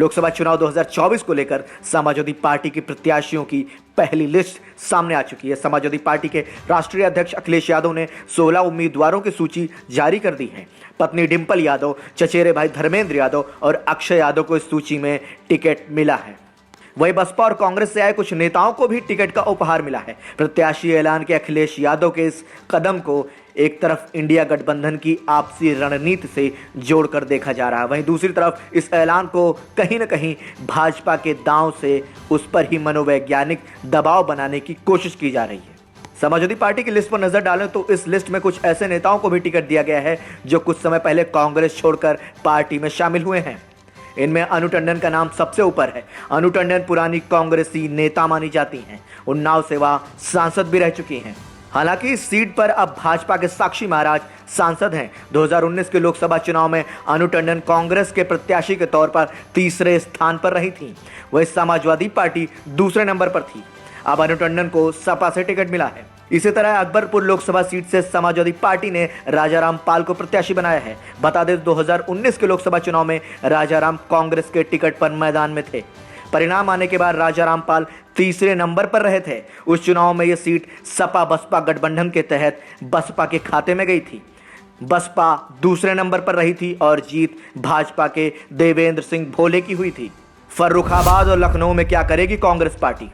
लोकसभा चुनाव 2024 को लेकर समाजवादी पार्टी की प्रत्याशियों की पहली लिस्ट सामने आ चुकी है। समाजवादी पार्टी के राष्ट्रीय अध्यक्ष अखिलेश यादव ने 16 उम्मीदवारों की सूची जारी कर दी है। पत्नी डिंपल यादव, चचेरे भाई धर्मेंद्र यादव और अक्षय यादव को इस सूची में टिकट मिला है। वहीं बसपा और कांग्रेस से आए कुछ नेताओं को भी टिकट का उपहार मिला है। प्रत्याशी ऐलान के अखिलेश यादव के इस कदम को एक तरफ इंडिया गठबंधन की आपसी रणनीति से जोड़कर देखा जा रहा है, वहीं दूसरी तरफ इस ऐलान को कहीं न कहीं भाजपा के दांव से उस पर ही मनोवैज्ञानिक दबाव बनाने की कोशिश की जा रही है। समाजवादी पार्टी की लिस्ट पर नजर डालें तो इस लिस्ट में कुछ ऐसे नेताओं को भी टिकट दिया गया है जो कुछ समय पहले कांग्रेस छोड़कर पार्टी में शामिल हुए हैं। इनमें अनु टंडन का नाम सबसे ऊपर है। अनु टंडन पुरानी कांग्रेसी नेता मानी जाती हैं। उन्नाव से वह सांसद भी रह चुकी हैं। हालांकि इस सीट पर अब भाजपा के साक्षी महाराज सांसद हैं। 2019 के लोकसभा चुनाव में अनु टंडन कांग्रेस के प्रत्याशी के तौर पर तीसरे स्थान पर रही थी। वही समाजवादी पार्टी दूसरे नंबर पर थी। अब अनु टंडन को सपा से टिकट मिला है। इसी तरह अकबरपुर लोकसभा सीट से समाजवादी पार्टी ने राजाराम पाल को प्रत्याशी बनाया है। बता दें 2019 के लोकसभा चुनाव में राजाराम कांग्रेस के टिकट पर मैदान में थे। परिणाम आने के बाद राजाराम पाल तीसरे नंबर पर रहे थे। उस चुनाव में यह सीट सपा बसपा गठबंधन के तहत बसपा के खाते में गई थी। बसपा दूसरे नंबर पर रही थी और जीत भाजपा के देवेंद्र सिंह भोले की हुई थी। फर्रुखाबाद और लखनऊ में क्या करेगी कांग्रेस पार्टी?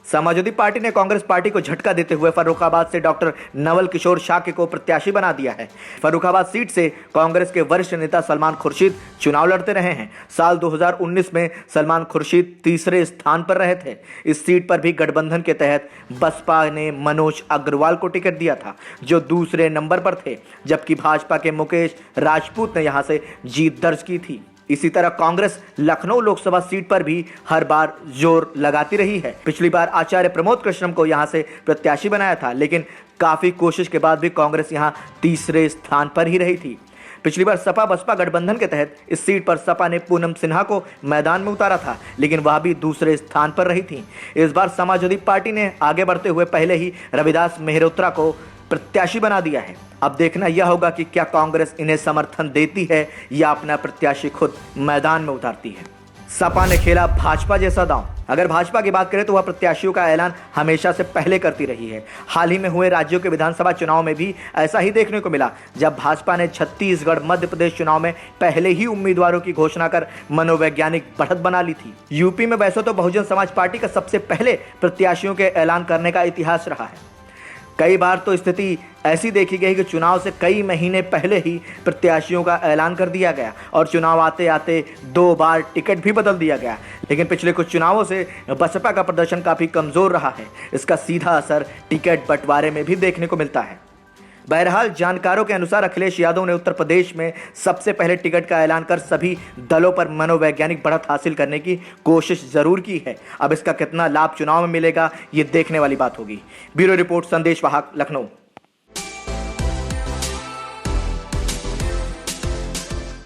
समाजवादी पार्टी ने कांग्रेस पार्टी को झटका देते हुए फर्रुखाबाद से डॉक्टर नवल किशोर शाक्य को प्रत्याशी बना दिया है। फर्रुखाबाद सीट से कांग्रेस के वरिष्ठ नेता सलमान खुर्शीद चुनाव लड़ते रहे हैं। साल 2019 में सलमान खुर्शीद तीसरे स्थान पर रहे थे। इस सीट पर भी गठबंधन के तहत बसपा ने मनोज अग्रवाल को टिकट दिया था, जो दूसरे नंबर पर थे, जबकि भाजपा के मुकेश राजपूत ने यहां से जीत दर्ज की थी। इसी तरह कांग्रेस लखनऊ लोकसभा सीट पर भी हर बार जोर लगाती रही है। पिछली बार आचार्य प्रमोद कृष्णम को यहां से प्रत्याशी बनाया था, लेकिन काफी कोशिश के बाद भी कांग्रेस यहां तीसरे स्थान पर ही रही थी। पिछली बार सपा बसपा गठबंधन के तहत इस सीट पर सपा ने पूनम सिन्हा को मैदान में उतारा था, लेकिन वह भी दूसरे स्थान पर रही थी। इस बार समाजवादी पार्टी ने आगे बढ़ते हुए पहले ही रविदास मेहरोत्रा को प्रत्याशी बना दिया है। अब देखना यह होगा कि क्या कांग्रेस इन्हें समर्थन देती है या अपना प्रत्याशी खुद मैदान में उतारती है। सपा ने खेला भाजपा जैसा दांव। अगर भाजपा की बात करें तो वह प्रत्याशियों का ऐलान हमेशा से पहले करती रही है। हाल ही में हुए राज्यों के विधानसभा चुनाव में भी ऐसा ही देखने को मिला, जब भाजपा ने छत्तीसगढ़ मध्य प्रदेश चुनाव में पहले ही उम्मीदवारों की घोषणा कर मनोवैज्ञानिक बढ़त बना ली थी। यूपी में वैसे तो बहुजन समाज पार्टी का सबसे पहले प्रत्याशियों के ऐलान करने का इतिहास रहा है। कई बार तो स्थिति ऐसी देखी गई कि चुनाव से कई महीने पहले ही प्रत्याशियों का ऐलान कर दिया गया और चुनाव आते आते 2 बार टिकट भी बदल दिया गया। लेकिन पिछले कुछ चुनावों से बसपा का प्रदर्शन काफ़ी कमज़ोर रहा है। इसका सीधा असर टिकट बंटवारे में भी देखने को मिलता है। बहरहाल जानकारों के अनुसार अखिलेश यादव ने उत्तर प्रदेश में सबसे पहले टिकट का ऐलान कर सभी दलों पर मनोवैज्ञानिक बढ़त हासिल करने की कोशिश जरूर की है। अब इसका कितना लाभ चुनाव में मिलेगा, ये देखने वाली बात होगी। ब्यूरो रिपोर्ट, संदेश वाहक, लखनऊ।